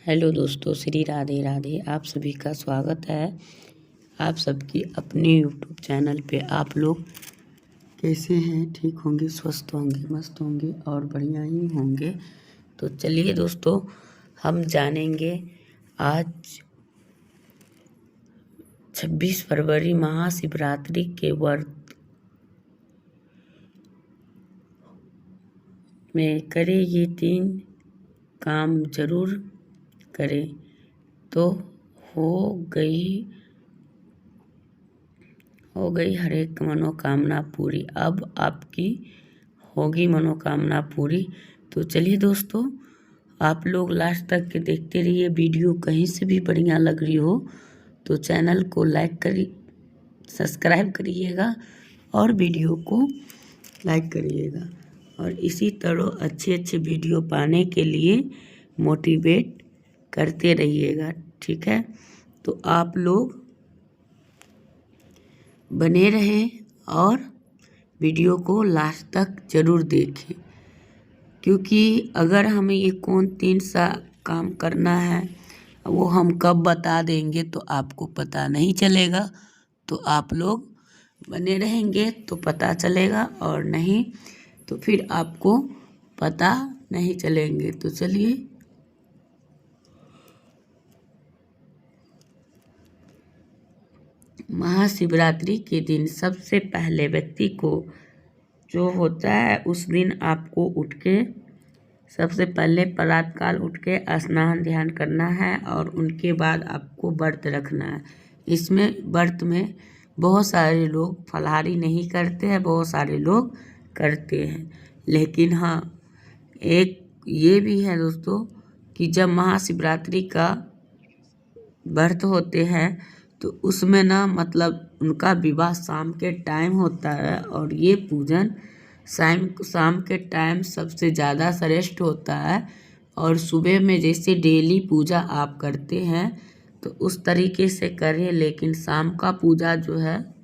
Hello दोस्तों, श्री राधे राधे। आप सभी का स्वागत है आप सबकी अपने यूट्यूब चैनल पे। आप लोग कैसे हैं? ठीक होंगे, स्वस्थ होंगे, मस्त होंगे और बढ़िया ही होंगे। तो चलिए दोस्तों, हम जानेंगे आज 26 फरवरी महाशिवरात्रि के व्रत में करें ये 3 काम जरूर करें तो हो गई हर एक मनोकामना पूरी। अब आपकी होगी मनोकामना पूरी। तो चलिए दोस्तों, आप लोग लास्ट तक के देखते रहिए। वीडियो कहीं से भी बढ़िया लग रही हो तो चैनल को लाइक करिए, सब्सक्राइब करिएगा और वीडियो को लाइक करिएगा। और इसी तरह अच्छे वीडियो पाने के लिए मोटिवेट करते रहिएगा, ठीक है? तो आप लोग बने रहें और वीडियो को लास्ट तक ज़रूर देखें, क्योंकि अगर हमें ये कौन 3 सा काम करना है वो हम कब बता देंगे तो आपको पता नहीं चलेगा। तो आप लोग बने रहेंगे तो पता चलेगा, और नहीं तो फिर आपको पता नहीं चलेंगे। तो चलिए, महाशिवरात्रि के दिन सबसे पहले व्यक्ति को जो होता है, उस दिन आपको उठ के सबसे पहले प्रातःकाल उठ के स्नान ध्यान करना है और उनके बाद आपको व्रत रखना है। इसमें व्रत में बहुत सारे लोग फलाहारी नहीं करते हैं, बहुत सारे लोग करते हैं। लेकिन हाँ, एक ये भी है दोस्तों कि जब महाशिवरात्रि का व्रत होते हैं तो उसमें ना मतलब उनका विवाह शाम के टाइम होता है, और ये पूजन शाम के टाइम सबसे ज़्यादा श्रेष्ठ होता है। और सुबह में जैसे डेली पूजा आप करते हैं तो उस तरीके से करें, लेकिन शाम का पूजा जो है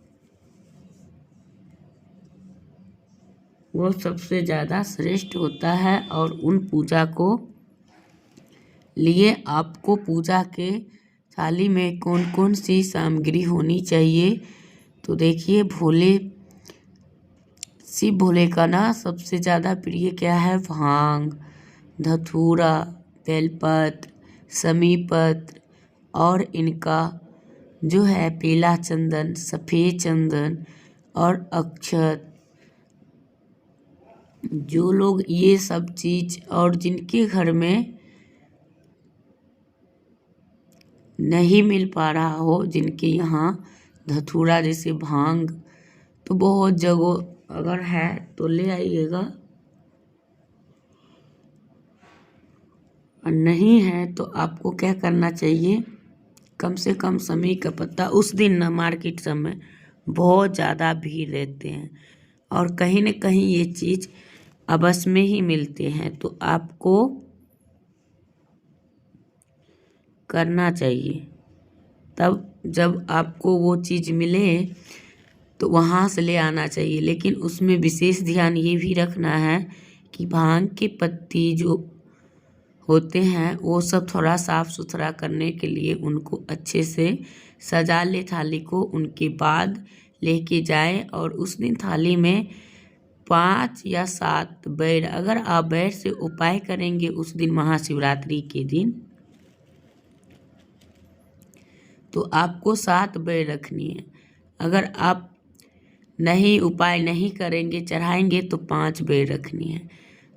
वो सबसे ज़्यादा श्रेष्ठ होता है। और उन पूजा को लिए आपको पूजा के थाली में कौन कौन सी सामग्री होनी चाहिए। तो देखिए, शिव भोले का ना सबसे ज़्यादा प्रिय क्या है? भांग, धतूरा, बेलपत्र, समीपत्र और इनका जो है पीला चंदन, सफ़ेद चंदन और अक्षत। जो लोग ये सब चीज़, और जिनके घर में नहीं मिल पा रहा हो, जिनके यहाँ धतूरा जैसे भांग तो बहुत जगह अगर है तो ले आइएगा, और नहीं है तो आपको क्या करना चाहिए, कम से कम समी का पत्ता। उस दिन ना मार्केट सब में बहुत ज़्यादा भीड़ रहते हैं और कहीं न कहीं ये चीज़ अवश्य में ही मिलते हैं, तो आपको करना चाहिए। तब जब आपको वो चीज़ मिले तो वहाँ से ले आना चाहिए। लेकिन उसमें विशेष ध्यान ये भी रखना है कि भांग की पत्ती जो होते हैं वो सब थोड़ा साफ़ सुथरा करने के लिए उनको अच्छे से सजा ले थाली को। उनके बाद लेके जाए और उस दिन थाली में 5 या 7 बेर, अगर आप बेर से उपाय करेंगे उस दिन महाशिवरात्रि के दिन, तो आपको 7 बेर रखनी है। अगर आप नहीं उपाय नहीं करेंगे, चढ़ाएंगे, तो 5 बेर रखनी है।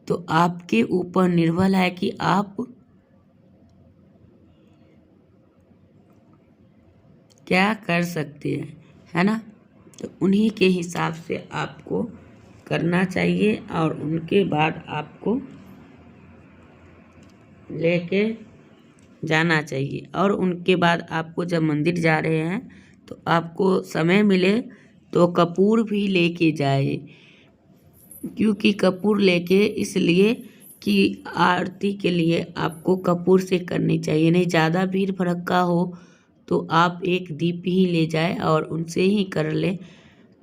तो आपके ऊपर निर्भर है कि आप क्या कर सकते हैं, है ना? तो उन्हीं के हिसाब से आपको करना चाहिए और उनके बाद आपको लेके जाना चाहिए। और उनके बाद आपको जब मंदिर जा रहे हैं तो आपको समय मिले तो कपूर भी लेके जाए, क्योंकि कपूर लेके इसलिए कि आरती के लिए आपको कपूर से करनी चाहिए। नहीं ज़्यादा भीड़ भड़क्का हो तो आप एक दीप ही ले जाए और उनसे ही कर ले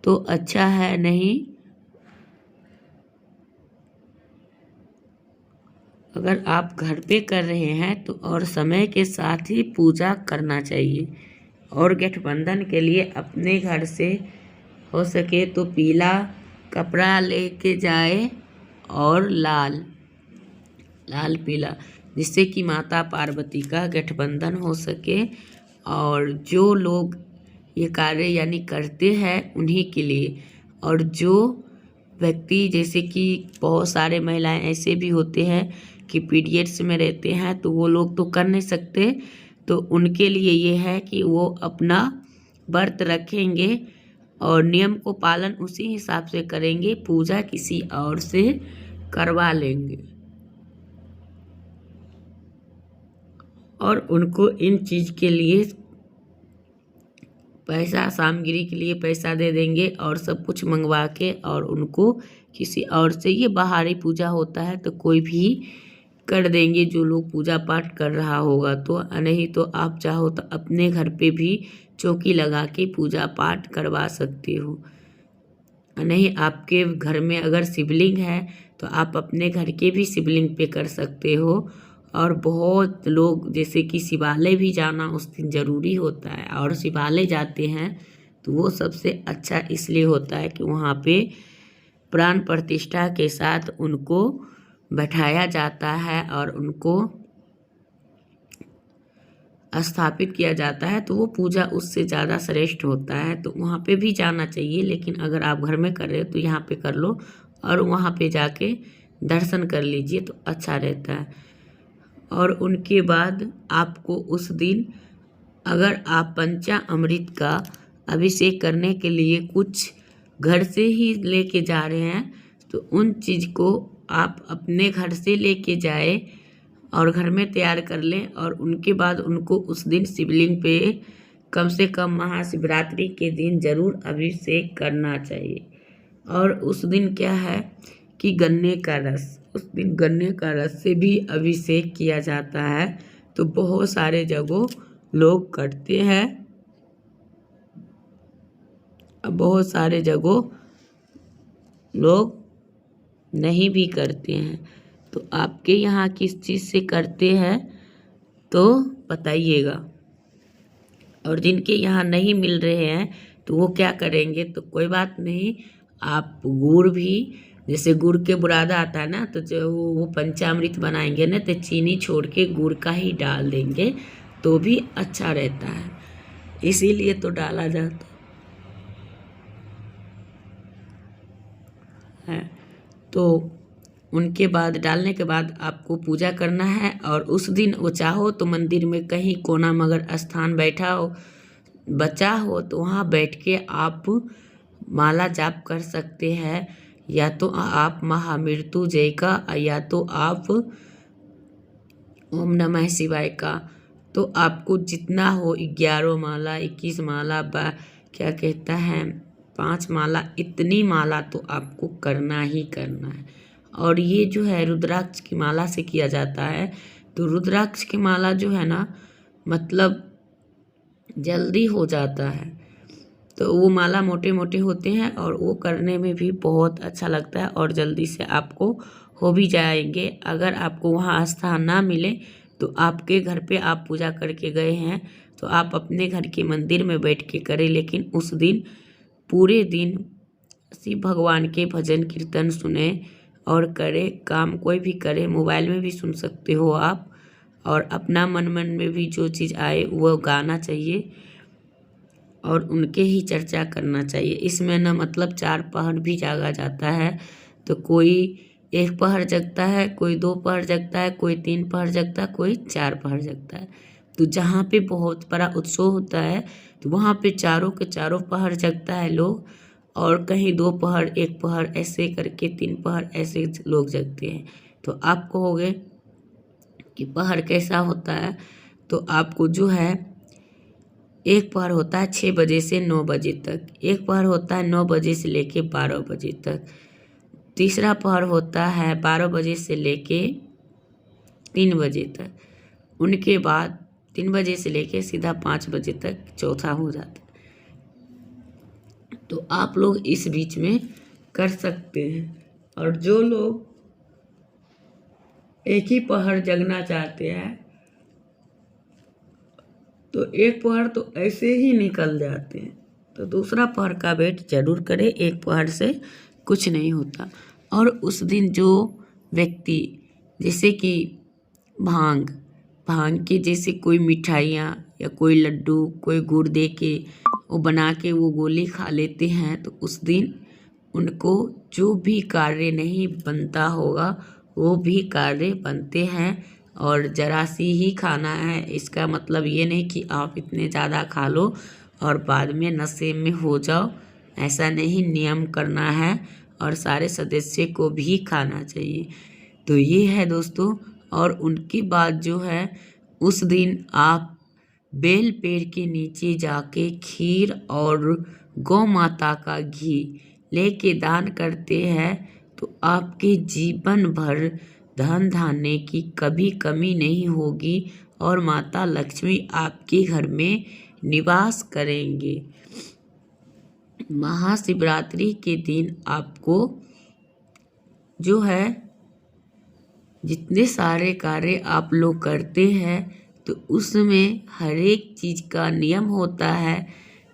तो अच्छा है। नहीं अगर आप घर पे कर रहे हैं तो और समय के साथ ही पूजा करना चाहिए। और गठबंधन के लिए अपने घर से हो सके तो पीला कपड़ा लेके जाए और लाल पीला, जिससे कि माता पार्वती का गठबंधन हो सके। और जो लोग ये कार्य यानी करते हैं उन्हीं के लिए, और जो व्यक्ति जैसे कि बहुत सारे महिलाएं ऐसे भी होते हैं कि पीरियड्स में रहते हैं तो वो लोग तो कर नहीं सकते, तो उनके लिए ये है कि वो अपना व्रत रखेंगे और नियम को पालन उसी हिसाब से करेंगे, पूजा किसी और से करवा लेंगे। और उनको इन चीज़ के लिए पैसा, सामग्री के लिए पैसा दे देंगे और सब कुछ मंगवा के, और उनको किसी और से, ये बाहरी पूजा होता है तो कोई भी कर देंगे जो लोग पूजा पाठ कर रहा होगा तो, नहीं तो आप चाहो तो अपने घर पे भी चौकी लगा के पूजा पाठ करवा सकते हो। नहीं, आपके घर में अगर शिवलिंग है तो आप अपने घर के भी शिवलिंग पे कर सकते हो। और बहुत लोग जैसे कि शिवालय भी जाना उस दिन ज़रूरी होता है, और शिवालय जाते हैं तो वो सबसे अच्छा इसलिए होता है कि वहाँ पे प्राण प्रतिष्ठा के साथ उनको बैठाया जाता है और उनको स्थापित किया जाता है, तो वो पूजा उससे ज़्यादा श्रेष्ठ होता है। तो वहाँ पे भी जाना चाहिए, लेकिन अगर आप घर में कर रहे हो तो यहाँ पे कर लो और वहाँ पे जाके दर्शन कर लीजिए तो अच्छा रहता है। और उनके बाद आपको उस दिन अगर आप पंचामृत का अभिषेक करने के लिए कुछ घर से ही लेके जा रहे हैं तो उन चीज़ को आप अपने घर से लेके जाए और घर में तैयार कर लें, और उनके बाद उनको उस दिन शिवलिंग पे कम से कम महाशिवरात्रि के दिन ज़रूर अभिषेक करना चाहिए। और उस दिन क्या है कि गन्ने का रस, उस दिन गन्ने का रस से भी अभिषेक किया जाता है। तो बहुत सारे जगहों लोग करते हैं, बहुत सारे जगहों लोग नहीं भी करते हैं। तो आपके यहाँ किस चीज़ से करते हैं तो बताइएगा। और जिनके यहाँ नहीं मिल रहे हैं तो वो क्या करेंगे, तो कोई बात नहीं, आप गुड़ भी, जैसे गुड़ के बुरादा आता है ना, तो जो वो पंचामृत बनाएंगे ना तो चीनी छोड़ के गुड़ का ही डाल देंगे तो भी अच्छा रहता है, इसीलिए तो डाला जाता है। तो उनके बाद डालने के बाद आपको पूजा करना है, और उस दिन वो चाहो तो मंदिर में कहीं कोना मगर स्थान बैठा हो बचा हो तो वहाँ बैठ के आप माला जाप कर सकते हैं, या तो आप महामृत्युंजय का, या तो आप ओम नमः शिवाय का। तो आपको जितना हो 11 माला, 21 माला, क्या कहता है 5 माला, इतनी माला तो आपको करना ही करना है। और ये जो है रुद्राक्ष की माला से किया जाता है, तो रुद्राक्ष की माला जो है ना, मतलब जल्दी हो जाता है। तो वो माला मोटे मोटे होते हैं और वो करने में भी बहुत अच्छा लगता है, और जल्दी से आपको हो भी जाएंगे। अगर आपको वहाँ स्थान ना मिले तो आपके घर पे आप पूजा करके गए हैं तो आप अपने घर के मंदिर में बैठ के करें, लेकिन उस दिन पूरे दिन शिव भगवान के भजन कीर्तन सुने और करे। काम कोई भी करे, मोबाइल में भी सुन सकते हो आप, और अपना मन में भी जो चीज़ आए वो गाना चाहिए और उनके ही चर्चा करना चाहिए। इसमें न मतलब 4 पहर भी जागा जाता है, तो कोई 1 पहर जगता है, कोई 2 पहर जगता है, कोई 3 पहर जगता है, कोई 4 पहर जगता है। तो जहाँ पे बहुत बड़ा उत्सव होता है तो वहाँ पे चारों के चारों पहर जगता है लोग, और कहीं 2 पहर, 1 पहर, ऐसे करके 3 पहर ऐसे लोग जगते हैं। तो आप कहोगे कि पहर कैसा होता है, तो आपको जो है 1 पहर होता है 6 बजे से 9 बजे तक, 1 पहर होता है 9 बजे से लेके 12 बजे तक, तीसरा पहर होता है 12 बजे से लेके 3 बजे तक, उनके बाद 3 बजे से लेके सीधा 5 बजे तक चौथा हो जाता है। तो आप लोग इस बीच में कर सकते हैं। और जो लोग एक ही पहर जगना चाहते हैं तो एक पहर तो ऐसे ही निकल जाते हैं, तो दूसरा पहर का वेट जरूर करें, एक पहर से कुछ नहीं होता। और उस दिन जो व्यक्ति जैसे कि भांग की जैसे कोई मिठाइयाँ या कोई लड्डू कोई गुड़ दे के वो बना के वो गोली खा लेते हैं, तो उस दिन उनको जो भी कार्य नहीं बनता होगा वो भी कार्य बनते हैं। और जरा सी ही खाना है, इसका मतलब ये नहीं कि आप इतने ज़्यादा खा लो और बाद में नशे में हो जाओ, ऐसा नहीं, नियम करना है और सारे सदस्य को भी खाना चाहिए। तो ये है दोस्तों। और उनकी बात जो है, उस दिन आप बेल पेड़ के नीचे जाके खीर और गौ माता का घी लेके दान करते हैं तो आपके जीवन भर धन धान्य की कभी कमी नहीं होगी और माता लक्ष्मी आपके घर में निवास करेंगे। महाशिवरात्रि के दिन आपको जो है जितने सारे कार्य आप लोग करते हैं तो उसमें हर एक चीज़ का नियम होता है।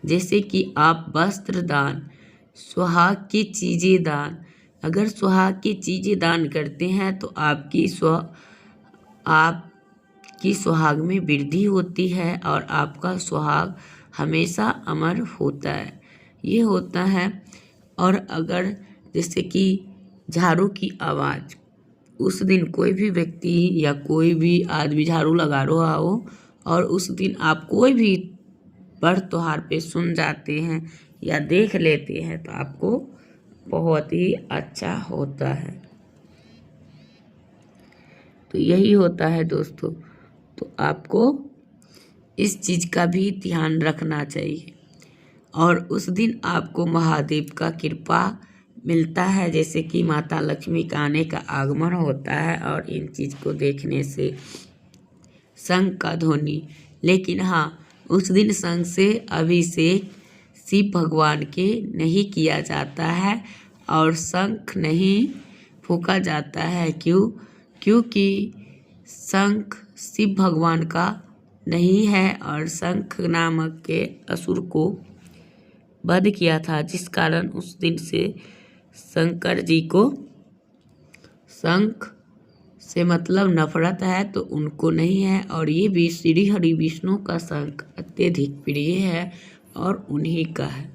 जैसे कि आप वस्त्र दान, सुहाग की चीज़ें दान, अगर सुहाग की चीज़ें दान करते हैं तो आपकी सुहाग में वृद्धि होती है और आपका सुहाग हमेशा अमर होता है, ये होता है। और अगर जैसे कि झाड़ू की आवाज़, उस दिन कोई भी व्यक्ति या कोई भी आदमी झाड़ू लगा रहा हो और उस दिन आप कोई भी पर्व त्योहार पे सुन जाते हैं या देख लेते हैं तो आपको बहुत ही अच्छा होता है। तो यही होता है दोस्तों, तो आपको इस चीज़ का भी ध्यान रखना चाहिए। और उस दिन आपको महादेव का कृपा मिलता है, जैसे कि माता लक्ष्मी का आने का आगमन होता है और इन चीज़ को देखने से शंख का ध्वनि, लेकिन हाँ उस दिन शंख से अभिषेक शिव भगवान के नहीं किया जाता है और शंख नहीं फूंका जाता है। क्योंकि शंख शिव भगवान का नहीं है और शंख नामक के असुर को वध किया था, जिस कारण उस दिन से शंकर जी को शंख से मतलब नफरत है, तो उनको नहीं है। और ये भी श्री हरि विष्णु का शंख अत्यधिक प्रिय है और उन्हीं का है।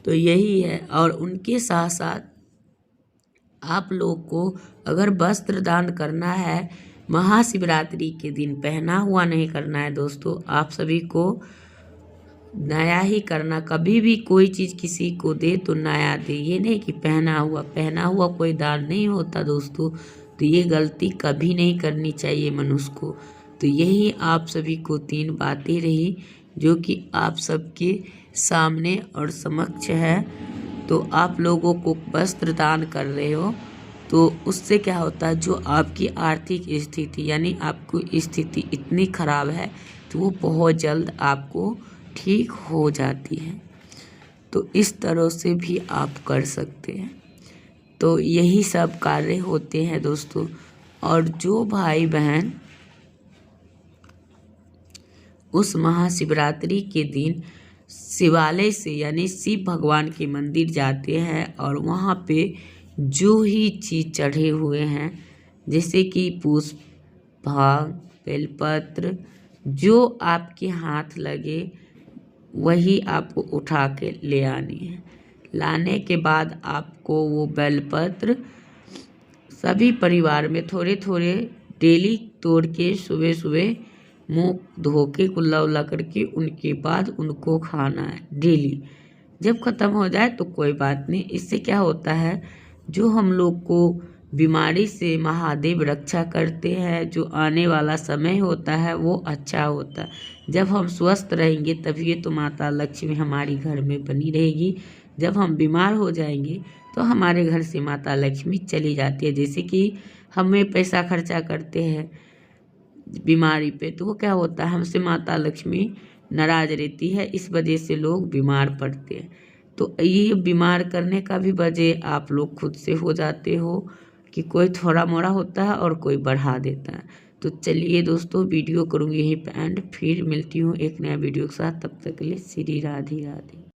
तो यही है। और उनके साथ साथ आप लोग को अगर वस्त्र दान करना है, महाशिवरात्रि के दिन पहना हुआ नहीं करना है दोस्तों, आप सभी को नया ही करना। कभी भी कोई चीज़ किसी को दे तो नया दे, ये नहीं कि पहना हुआ कोई दान नहीं होता दोस्तों। तो ये गलती कभी नहीं करनी चाहिए मनुष्य को। तो यही आप सभी को 3 बातें रही जो कि आप सबके सामने और समक्ष है। तो आप लोगों को वस्त्र दान कर रहे हो तो उससे क्या होता है, जो आपकी आर्थिक स्थिति यानी आपकी स्थिति इतनी खराब है तो वो बहुत जल्द आपको ठीक हो जाती है। तो इस तरह से भी आप कर सकते हैं। तो यही सब कार्य होते हैं दोस्तों। और जो भाई बहन उस महाशिवरात्रि के दिन शिवालय से यानी शिव भगवान के मंदिर जाते हैं और वहाँ पे जो ही चीज़ चढ़े हुए हैं, जैसे कि पुष्प, भांग, बेलपत्र, जो आपके हाथ लगे वही आपको उठा के ले आनी है। लाने के बाद आपको वो बेलपत्र सभी परिवार में थोड़े थोड़े डेली तोड़ के सुबह सुबह मुँह धो के कुल्ला उल्ला करके उनके बाद उनको खाना है डेली। जब ख़त्म हो जाए तो कोई बात नहीं। इससे क्या होता है, जो हम लोग को बीमारी से महादेव रक्षा करते हैं, जो आने वाला समय होता है वो अच्छा होता है। जब हम स्वस्थ रहेंगे तभी तो माता लक्ष्मी हमारी घर में बनी रहेगी। जब हम बीमार हो जाएंगे तो हमारे घर से माता लक्ष्मी चली जाती है। जैसे कि हमें पैसा खर्चा करते हैं बीमारी पे तो वो क्या होता है, हमसे माता लक्ष्मी नाराज रहती है, इस वजह से लोग बीमार पड़ते हैं। तो ये बीमार करने का भी वजह आप लोग खुद से हो जाते हो कि कोई थोड़ा मोड़ा होता है और कोई बढ़ा देता है। तो चलिए दोस्तों, वीडियो करूँगी यहीं पे एंड, फिर मिलती हूँ एक नया वीडियो के साथ। तब तक के लिए श्री राधे राधे।